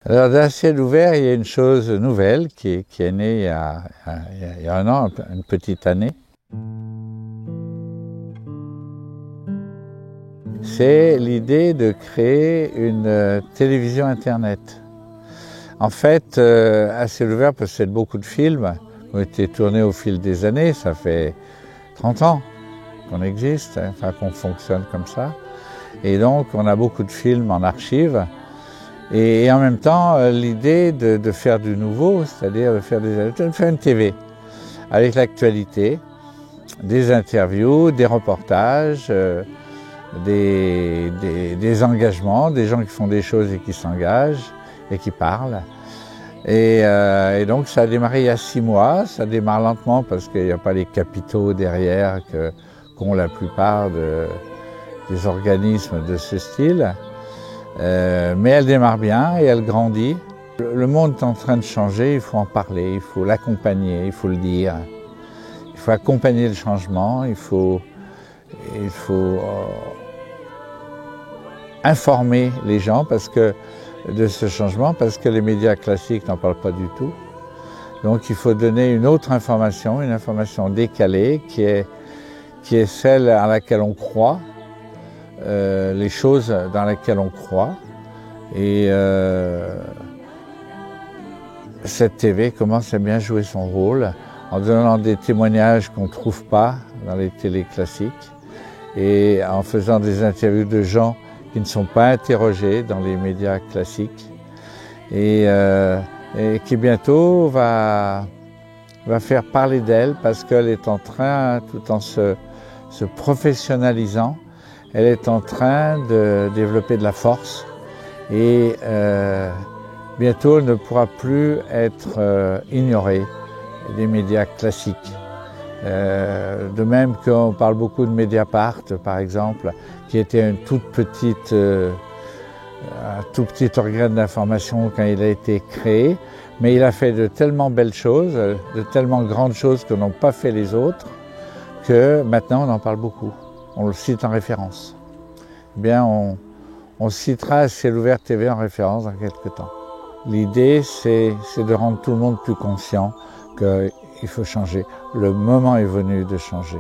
Alors, d'un ciel ouvert, il y a une chose nouvelle qui est née il y a un an, une petite année. C'est l'idée de créer une télévision Internet. En fait, à ciel ouvert possède beaucoup de films qui ont été tournés au fil des années. Ça fait 30 ans qu'on existe, enfin qu'on fonctionne comme ça. Et donc, on a beaucoup de films en archives. Et en même temps, l'idée de faire du nouveau, c'est-à-dire de faire une TV avec l'actualité, des interviews, des reportages, des engagements, des gens qui font des choses et qui s'engagent et qui parlent. Et donc ça a démarré il y a 6 mois, ça démarre lentement parce qu'il n'y a pas les capitaux derrière qu'ont la plupart des organismes de ce style. Mais elle démarre bien et elle grandit. Le monde est en train de changer, il faut en parler, il faut l'accompagner, il faut le dire. Il faut accompagner le changement, il faut informer les gens de ce changement parce que les médias classiques n'en parlent pas du tout. Donc il faut donner une autre information, une information décalée qui est celle à laquelle on croit. Les choses dans lesquelles on croit. Et cette TV commence à bien jouer son rôle en donnant des témoignages qu'on ne trouve pas dans les télés classiques et en faisant des interviews de gens qui ne sont pas interrogés dans les médias classiques et qui bientôt va faire parler d'elle parce qu'elle est en train, tout en se professionnalisant, elle est en train de développer de la force et bientôt elle ne pourra plus être ignorée des médias classiques. De même qu'on parle beaucoup de Mediapart, par exemple, qui était un tout petit organe d'information quand il a été créé, mais il a fait de tellement belles choses, de tellement grandes choses que n'ont pas fait les autres, que maintenant on en parle beaucoup. On le cite en référence. Eh bien, on citera Ciel Ouvert TV en référence dans quelques temps. L'idée, c'est de rendre tout le monde plus conscient qu'il faut changer. Le moment est venu de changer.